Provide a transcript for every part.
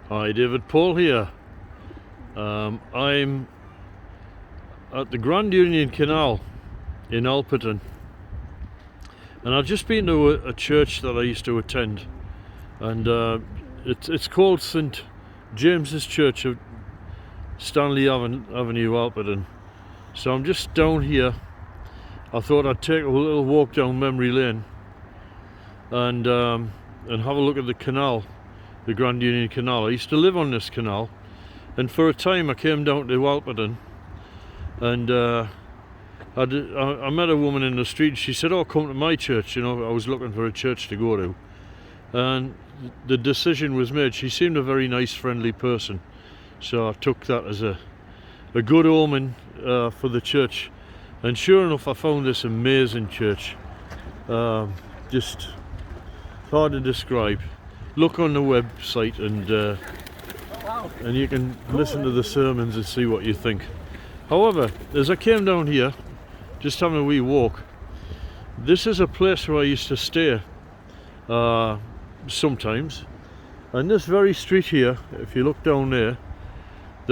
Hi, David Paul here. I'm at the Grand Union Canal in Alperton, and I've just been to a church that I used to attend, and it's called St James's Church of Stanley Avenue, Alperton. So I'm just down here. I thought I'd take a little walk down memory lane and have a look at the canal, the Grand Union Canal. I used to live on this canal, and for a time I came down to Alperton, and I met a woman in the street. She said, "Oh, come to my church." You know, I was looking for a church to go to, and the decision was made. She seemed a very nice, friendly person, so I took that as a good omen for the church. And sure enough, I found this amazing church. Just hard to describe. Look on the website and you can listen to the sermons and see what you think. However, as I came down here, just having a wee walk, this is a place where I used to stay sometimes. And this very street here, if you look down there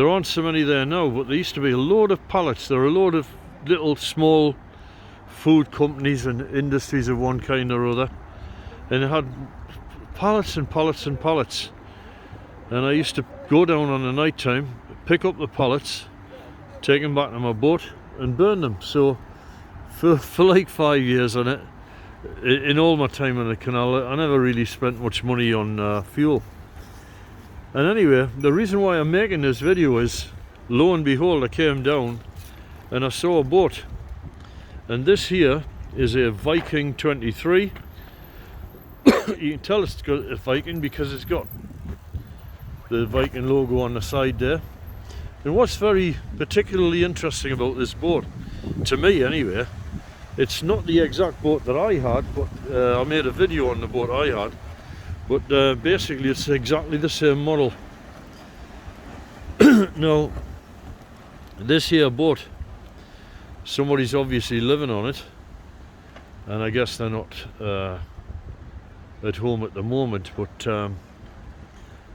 aren't so many there now, but there used to be a load of pallets. There are a load of little small food companies and industries of one kind or other, and it had pallets and pallets and pallets. And I used to go down on the night time, pick up the pallets, take them back to my boat and burn them. So for like 5 years on it, in all my time on the canal, I never really spent much money on fuel. And anyway, the reason why I'm making this video is, lo and behold, I came down and I saw a boat, and this here is a Viking 23. You can tell it's got a Viking because it's got the Viking logo on the side there. And what's very particularly interesting about this boat, to me anyway, it's not the exact boat that I had, but I made a video on the boat I had, but basically it's exactly the same model. Now, this here boat, somebody's obviously living on it, and I guess they're not at home at the moment, but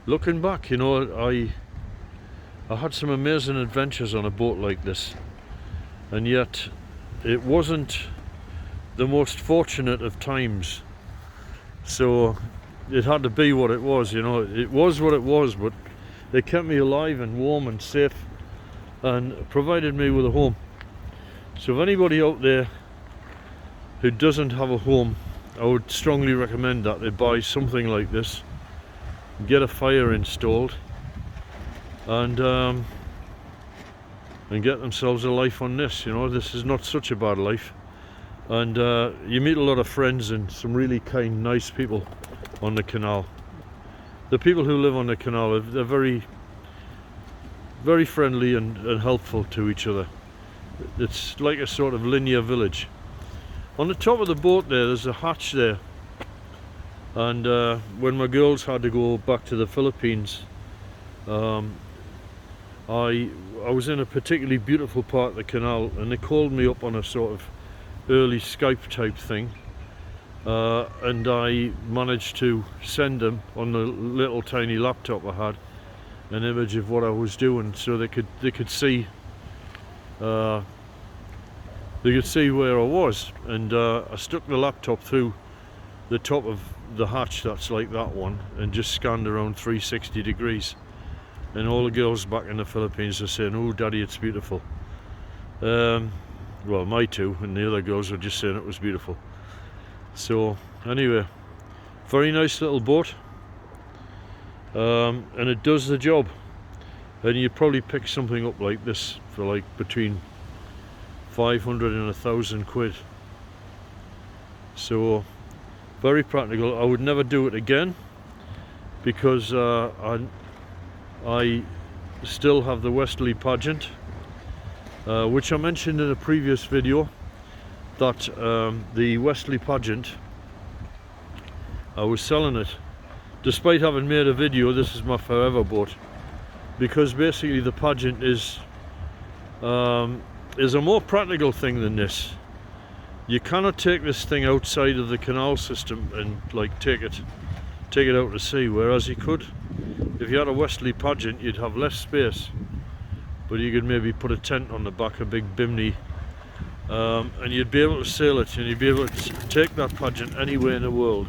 looking back, you know, I had some amazing adventures on a boat like this, and yet it wasn't the most fortunate of times, so it had to be what it was. You know, it was what it was, but they kept me alive and warm and safe and provided me with a home. So if anybody out there who doesn't have a home, I would strongly recommend that they buy something like this, get a fire installed, and get themselves a life on this. You know, this is not such a bad life, and you meet a lot of friends and some really kind, nice people on the canal. The people who live on the canal, they're very, very friendly and helpful to each other. It's like a sort of linear village. On the top of the boat there's a hatch there, and when my girls had to go back to the Philippines, I was in a particularly beautiful part of the canal, and they called me up on a sort of early Skype type thing, and I managed to send them on the little tiny laptop I had an image of what I was doing, so they could see where I was. And I stuck the laptop through the top of the hatch that's like that one, and just scanned around 360 degrees, and all the girls back in the Philippines are saying, "Oh daddy, it's beautiful." Well, my two, and the other girls were just saying it was beautiful. So anyway, very nice little boat, and it does the job. And you'd probably pick something up like this for like between 500 and 1,000 quid. So very practical. I would never do it again, because I still have the Westerly Pageant, which I mentioned in a previous video, that the Westerly Pageant, I was selling it. Despite having made a video, this is my forever boat, because basically the Pageant is a more practical thing than this. You cannot take this thing outside of the canal system and like take it out to sea, whereas you could if you had a Westerly Pageant, you'd have less space, but you could maybe put a tent on the back, a big bimney, and you'd be able to sail it, and you'd be able to take that Pageant anywhere in the world.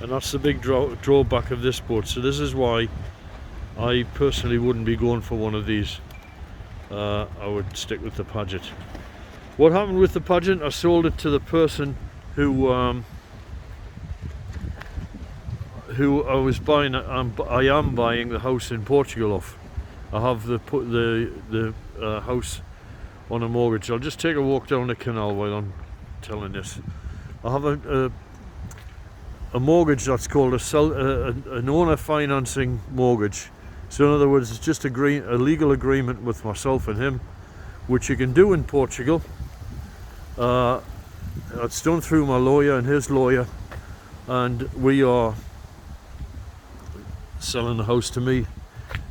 And that's the big drawback of this boat. So this is why I personally wouldn't be going for one of these. I would stick with the Pageant. What happened with the Pageant? I sold it to the person who I was buying. I am buying the house in Portugal off. I have the house on a mortgage. I'll just take a walk down the canal while I'm telling this. I have a mortgage that's called an owner financing mortgage. So in other words, it's just a legal agreement with myself and him, which you can do in Portugal. It's done through my lawyer and his lawyer, and we are selling the house to me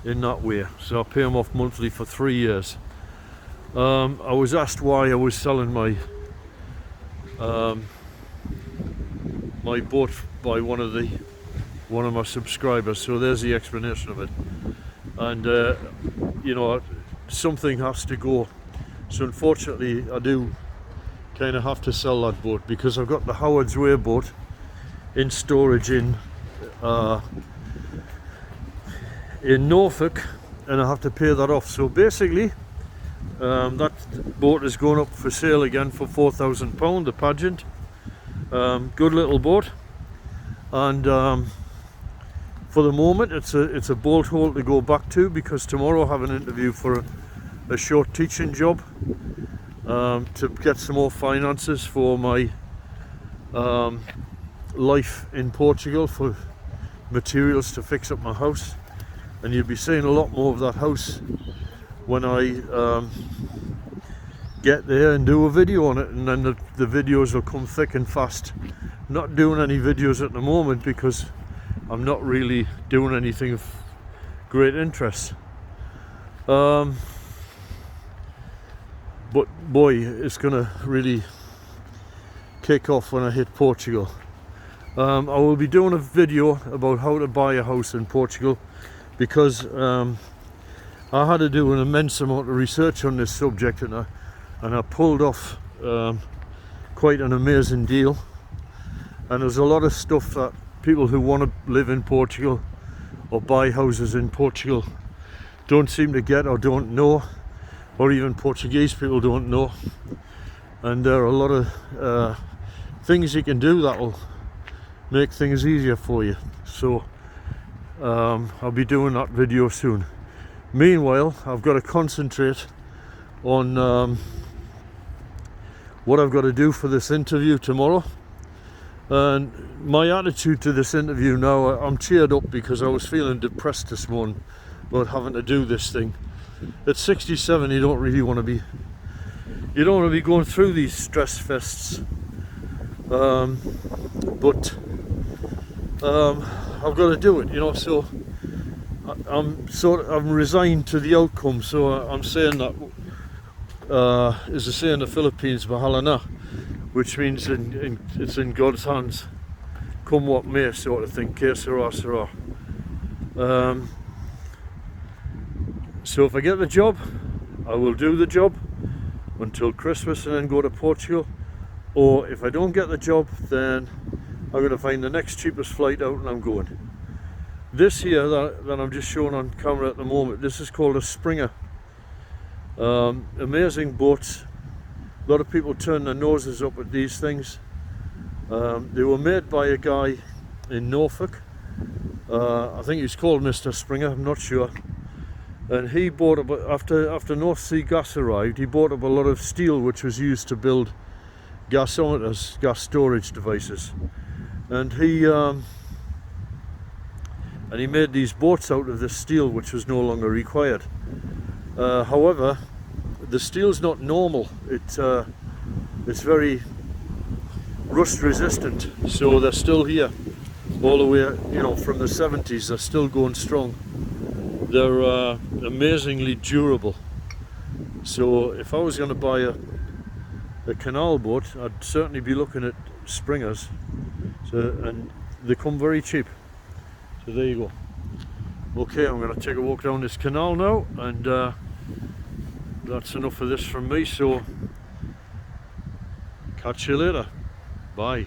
in that way. So I pay him off monthly for 3 years. I was asked why I was selling my my boat by one of my subscribers. So there's the explanation of it. And you know, something has to go. So unfortunately, I do kind of have to sell that boat, because I've got the Howard's Way boat in storage in Norfolk, and I have to pay that off. So basically, that boat is going up for sale again for £4,000, the Pageant. Good little boat, and for the moment it's a bolt hole to go back to, because tomorrow I have an interview for a short teaching job to get some more finances for my life in Portugal, for materials to fix up my house. And you'll be seeing a lot more of that house when I get there and do a video on it, and then the videos will come thick and fast. I'm not doing any videos at the moment because I'm not really doing anything of great interest. But boy, it's gonna really kick off when I hit Portugal. I will be doing a video about how to buy a house in Portugal, because I had to do an immense amount of research on this subject, and I pulled off quite an amazing deal. And there's a lot of stuff that people who want to live in Portugal or buy houses in Portugal don't seem to get, or don't know, or even Portuguese people don't know. And there are a lot of things you can do that will make things easier for you. So I'll be doing that video soon. Meanwhile, I've got to concentrate on what I've got to do for this interview tomorrow. And my attitude to this interview now, I'm cheered up, because I was feeling depressed this morning about having to do this thing. At 67, you don't really want to be, going through these stress fests. But I've got to do it, you know. So I'm resigned to the outcome. So I'm saying that, as they say in the Philippines, Bahala na, which means it's in God's hands, come what may, sort of thing. Que sera, sera. So if I get the job, I will do the job until Christmas and then go to Portugal. Or if I don't get the job, then I'm going to find the next cheapest flight out and I'm going. This here that I'm just showing on camera at the moment, this is called a Springer. Amazing boats. A lot of people turn their noses up at these things. They were made by a guy in Norfolk. I think he's called Mr. Springer, I'm not sure. And he bought up, after North Sea gas arrived, he bought up a lot of steel which was used to build gasometers, gas storage devices. And he made these boats out of this steel, which was no longer required. However, the steel's not normal. It's very rust resistant, so they're still here all the way, you know, from the 70s. They're still going strong. They're amazingly durable. So if I was going to buy a canal boat, I'd certainly be looking at Springers. So, and they come very cheap. So there you go. Okay, I'm going to take a walk down this canal now, and that's enough of this from me, so catch you later. Bye.